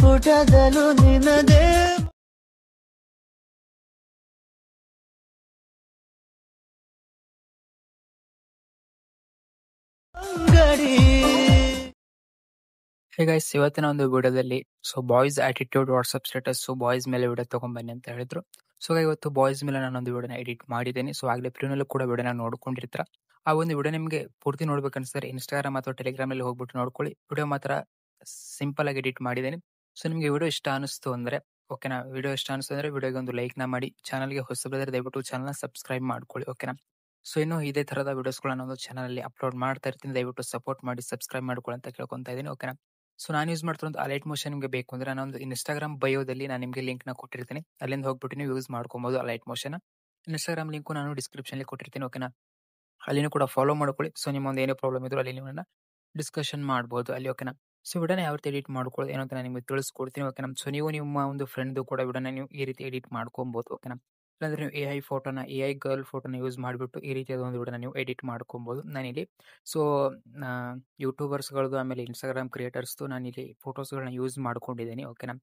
ಪುಟದಲು ನಿನ್ನದೇ ಅಂಗಡಿ. Hey guys, ಇವತ್ತಿನ ಒಂದು ವಿಡಿಯೋದಲ್ಲಿ boys attitude WhatsApp status boys ಮೇಲೆ ವಿಡಿಯೋ ತಗೊಂಡ್ಬನ್ನಿ ಅಂತ ಹೇಳಿದ್ರು. ಇವತ್ತು ಬಾಯ್ಸ್ ಮೇಲೆ ನಾನೊಂದು ವಿಡಿಯೋನ ಎಡಿಟ್ ಮಾಡಿದ್ದೀನಿ. ಆಗಲೇ ಪ್ರಿವ್ಯೂನಲ್ಲೂ ಕೂಡ ವಿಡಿಯೋನ ನೋಡ್ಕೊಂಡಿರ್ತೀರ. ಆ ಒಂದು ವಿಡಿಯೋ ನಿಮಗೆ ಪೂರ್ತಿ ನೋಡ್ಬೇಕನ್ಸಿದ್ರೆ ಇನ್ಸ್ಟಾಗ್ರಾಮ್ ಅಥವಾ ಟೆಲಿಗ್ರಾಮ್ ಅಲ್ಲಿ ಹೋಗ್ಬಿಟ್ಟು ನೋಡ್ಕೊಳ್ಳಿ. ವಿಡಿಯೋ ಮಾತ್ರ ಸಿಂಪಲ್ ಆಗಿ ಎಡಿಟ್ ಮಾಡಿದ್ದೀನಿ. ನಿಮಗೆ ವಿಡಿಯೋ ಇಷ್ಟ ಅನಿಸ್ತು ಅಂದ್ರೆ ಓಕೆನಾ, ವಿಡಿಯೋ ಇಷ್ಟ ಅನಿಸ್ತು ಅಂದ್ರೆ ವಿಡಿಯೋಗೆ ಒಂದು ಲೈಕ್ ನ ಮಾಡಿ, ಚಾನಲ್ಗೆ ಹೊಸಬರಿದ್ರೆ ದಯವಿಟ್ಟು ಚಾನಲ್ನ ಸಬ್ಸ್ಕ್ರೈಬ್ ಮಾಡ್ಕೊಳ್ಳಿ ಓಕೆನಾ. ಇನ್ನು ಇದೇ ತರದ ವಿಡಿಯೋಸ್ಗಳನ್ನ ಒಂದು ಚಾನಲ್ ಅಲ್ಲಿ ಅಪ್ಲೋಡ್ ಮಾಡ್ತಾ ಇರ್ತೀನಿ. ದಯವಿಟ್ಟು ಸಪೋರ್ಟ್ ಮಾಡಿ, ಸಬ್ಸ್ಕ್ರೈಬ್ ಮಾಡ್ಕೊಳ್ಳಿ ಅಂತ ಕೇಳ್ಕೊಂತಾ ಇದ್ದೀನಿ ಓಕೆನಾ. ನಾನು ಯೂಸ್ ಮಾಡ್ತಿರೋ ಅಲೈಟ್ ಮೋಷನ್ ನಿಮಗೆ ಬೇಕು ಅಂದ್ರೆ ನಾನೊಂದು ಇನ್ಸ್ಟಾಗ್ರಾಮ್ ಬಯೋದಲ್ಲಿ ನಾನು ನಿಮಗೆ ಲಿಂಕ್ ನ ಕೊಟ್ಟಿರ್ತೀನಿ. ಅಲ್ಲಿಂದ ಹೋಗ್ಬಿಟ್ಟು ನೀವು ಯೂಸ್ ಮಾಡ್ಕೊಬಹುದು ಅಲೈಟ್ ಮೋಷನ್. ಇನ್ಸ್ಟಾಗ್ರಾಮ್ ಲಿಂಕ್ ನಾನು ಡಿಸ್ಕ್ರಿಪ್ಷನ್ ಅಲ್ಲಿ ಕೊಟ್ಟಿರ್ತೀನಿ ಓಕೆನಾ. ಅಲ್ಲಿನೂ ಕೂಡ ಫಾಲೋ ಮಾಡ್ಕೊಳ್ಳಿ. ನಿಮ್ಮ ಒಂದು ಏನೋ ಪ್ರಾಬ್ಲಮ್ ಇದ್ರು ಅಲ್ಲಿ ನೀವು ಡಿಸ್ಕಷನ್ ಮಾಡಬಹುದು ಅಲ್ಲಿ ಓಕೆನಾ. ವಿಡಿಯೋನ ಯಾವ ರೀತಿ ಎಡಿಟ್ ಮಾಡ್ಕೊಳ್ಳೋದು ಏನೋ ಅಂತ ನಾನು ನಿಮಗೆ ತಿಳಿಸ್ಕೊಡ್ತೀನಿ ಓಕೆನಾ. ನೀವು ನಿಮ್ಮ ಒಂದು ಫ್ರೆಂಡ್ ಕೂಡ ವಿಡಿಯೋನ ನೀವು ಈ ರೀತಿ ಎಡಿಟ್ ಮಾಡ್ಕೊಬಹುದು ಓಕೆನಾ. ಇಲ್ಲಾಂದ್ರೆ ನೀವು ಎಐ ಫೋಟೋನ ಎಐ ಗರ್ಲ್ ಫೋಟೋನ ಯೂಸ್ ಮಾಡಿಬಿಟ್ಟು ಈ ರೀತಿಯಾದ ಒಂದು ವಿಡಿಯೋನ ನೀವು ಎಡಿಟ್ ಮಾಡ್ಕೊಬಹುದು. ನಾನಿಲ್ಲಿ ಯೂಟ್ಯೂಬರ್ಸ್ಗಳದ್ದು ಆಮೇಲೆ ಇನ್ಸ್ಟಾಗ್ರಾಮ್ ಕ್ರಿಯೇಟರ್ಸ್ದು ನಾನಿಲ್ಲಿ ಫೋಟೋಸ್ಗಳನ್ನ ಯೂಸ್ ಮಾಡ್ಕೊಂಡಿದ್ದೀನಿ ಓಕೆನಾ.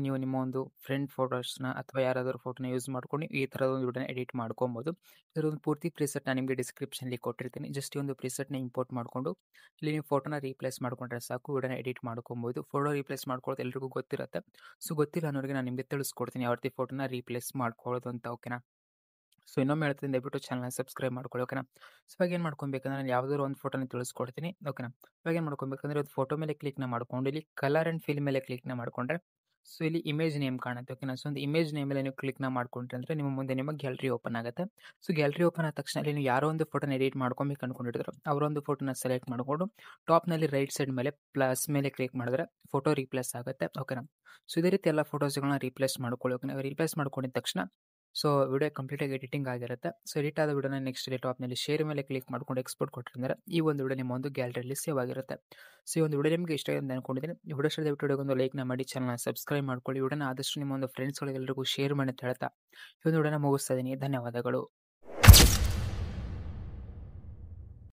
ನೀವು ನಿಮ್ಮ ಒಂದು ಫ್ರೆಂಡ್ ಫೋಟೋಸ್ನ ಅಥವಾ ಯಾರಾದರೂ ಫೋಟೋನ ಯೂಸ್ ಮಾಡ್ಕೊಂಡು ಈ ಥರದ ಒಂದು ವಿಡಿಯೋನ ಎಡಿಟ್ ಮಾಡ್ಕೊಬಹುದು. ಇದರ ಒಂದು ಪೂರ್ತಿ ಪ್ರಿಸೆಟ್ ನಾನು ನಿಮಗೆ ಡಿಸ್ಕ್ರಿಪ್ಷನ್ಲಿ ಕೊಟ್ಟಿರ್ತೀನಿ. ಜಸ್ಟ್ ಈ ಒಂದು ಪ್ರಿಸೆಟ್ನ ಇಂಪೋರ್ಟ್ ಮಾಡಿಕೊಂಡು ಇಲ್ಲಿ ನೀವು ಫೋಟೋನ ರೀಪ್ಲೇಸ್ ಮಾಡ್ಕೊಂಡ್ರೆ ಸಾಕು, ವಿಡಿಯೋನ ಎಡಿಟ್ ಮಾಡ್ಕೊಬಹುದು. ಫೋಟೋ ರೀಪ್ಲೇಸ್ ಮಾಡ್ಕೊಳ್ಳೋದು ಎಲ್ರಿಗೂ ಗೊತ್ತಿರುತ್ತೆ. ಗೊತ್ತಿಲ್ಲ ಅನ್ನೋರಿಗೆ ನಾನು ನಿಮಗೆ ತಿಳಿಸ್ಕೊಡ್ತೀನಿ ಯಾವ ರೀತಿ ಫೋಟೋನ ರೀಪ್ಲೇಸ್ ಮಾಡ್ಕೊಳ್ಳೋದು ಅಂತ ಓಕೆನಾ. ಇನ್ನೊಮ್ಮೆ ಹೇಳ್ತೀನಿ, ದಯವಿಟ್ಟು ಚಾನಲ್ ಸಬ್ಸ್ಕ್ರೈಬ್ ಮಾಡ್ಕೊಳ್ಳಿ ಓಕೆನಾ. ಇವಾಗ ಏನು ಮಾಡ್ಕೊಬೇಕಂದ್ರೆ ನಾನು ಯಾವ್ದಾದ್ರು ಒಂದು ಫೋಟೋನ ತಿಳಿಸ್ಕೊಡ್ತೀನಿ ಓಕೆನಾ. ಇವಾಗ ಏನು ಮಾಡ್ಕೊಬೇಕಂದ್ರೆ ಒಂದು ಫೋಟೋ ಮೇಲೆ ಕ್ಲಿಕ್ನ ಮಾಡ್ಕೊಂಡು ಇಲ್ಲಿ ಕಲರ್ ಅಂಡ್ ಫಿಲ್ ಮೇಲೆ ಕ್ಲಿಕ್ನ ಮಾಡ್ಕೊಂಡ್ರೆ ಇಲ್ಲಿ ಇಮೇಜ್ ನೇಮ್ ಕಾಣುತ್ತೆ ಓಕೆನಾ. ಒಂದು ಇಮೇಜ್ ನೇಮ್ ಮೇಲೆ ನೀವು ಕ್ಲಿಕ್ನ ಮಾಡ್ಕೊಂಡ್ರೆ ಅಂದ್ರೆ ನಿಮ್ಮ ಮುಂದೆ ನಿಮ್ಮ ಗ್ಯಾಲರಿ ಓಪನ್ ಆಗುತ್ತೆ. ಗ್ಯಾಲರಿ ಓಪನ್ ಆದ ತಕ್ಷಣ ಅಲ್ಲಿ ನೀವು ಯಾರೋ ಒಂದು ಫೋಟೋನ ಎಡಿಟ್ ಮಾಡ್ಕೊಬೇಕು ಅನ್ಕೊಂಡಿದ್ರು ಅವರೊಂದು ಫೋಟೋನ ಸೆಲೆಕ್ಟ್ ಮಾಡಿಕೊಂಡು ಟಾಪ್ನಲ್ಲಿ ರೈಟ್ ಸೈಡ್ ಮೇಲೆ ಪ್ಲಸ್ ಮೇಲೆ ಕ್ಲಿಕ್ ಮಾಡಿದ್ರೆ ಫೋಟೋ ರೀಪ್ಲೇಸ್ ಆಗುತ್ತೆ ಓಕೆನಾ. ಇದೇ ರೀತಿ ಎಲ್ಲ ಫೋಟೋಸ್ಗಳನ್ನ ರೀಪ್ಲೇಸ್ ಮಾಡ್ಕೊಳ್ಳಿ ಓಕೆನಾ. ರೀಪ್ಲೇಸ್ ಮಾಡ್ಕೊಂಡಿದ ತಕ್ಷಣ ವಿಡಿಯೋ ಕಂಪ್ಲೀಟ್ ಆಗಿ ಎಡಿಟಿಂಗ್ ಆಗಿರುತ್ತೆ. ಎಡಿಟ್ ಆದ ವಿಡಿಯೋನ ನೆಕ್ಸ್ಟ್ ಟಾಪ್ನಲ್ಲಿ ಶೇರ್ ಮೇಲೆ ಕ್ಲಿಕ್ ಮಾಡ್ಕೊಂಡು ಎಕ್ಸ್ಪೋರ್ಟ್ ಕೊಟ್ಟಿದ್ರೆ ಈ ಒಂದು ವಿಡಿಯೋ ನಿಮ್ಮ ಒಂದು ಗ್ಯಾಲರಿಯಲ್ಲಿ ಸೇವ್ ಆಗಿರುತ್ತೆ. ಈ ಒಂದು ವಿಡಿಯೋ ನಿಮಗೆ ಇಷ್ಟ ಆಗಿದೆ ಅಂತ ಅನ್ಕೊಂಡಿದ್ದೀನಿ. ಈ ವಿಡಿಯೋ ಇಷ್ಟ ದಯವಿಟ್ಟು ವಿಡಿಯೋಗೆ ಒಂದು ಲೈಕ್ನ ಮಾಡಿ, ಚಾನಲ್ನ ಸಬ್ಸ್ಕ್ರೈಬ್ ಮಾಡ್ಕೊಳ್ಳಿ. ವಿಡಿಯೋನ ಆದಷ್ಟು ನಿಮ್ಮ ಒಂದು ಫ್ರೆಂಡ್ಸ್ಗಳಿಗೆಲ್ಲರಿಗೂ ಶೇರ್ ಮಾಡಿ ಅಂತ ಹೇಳ್ತಾ ಈ ಒಂದು ವಿಡಿಯೋನ ಮುಗಿಸ್ತಾ ಇದ್ದೀನಿ. ಧನ್ಯವಾದಗಳು.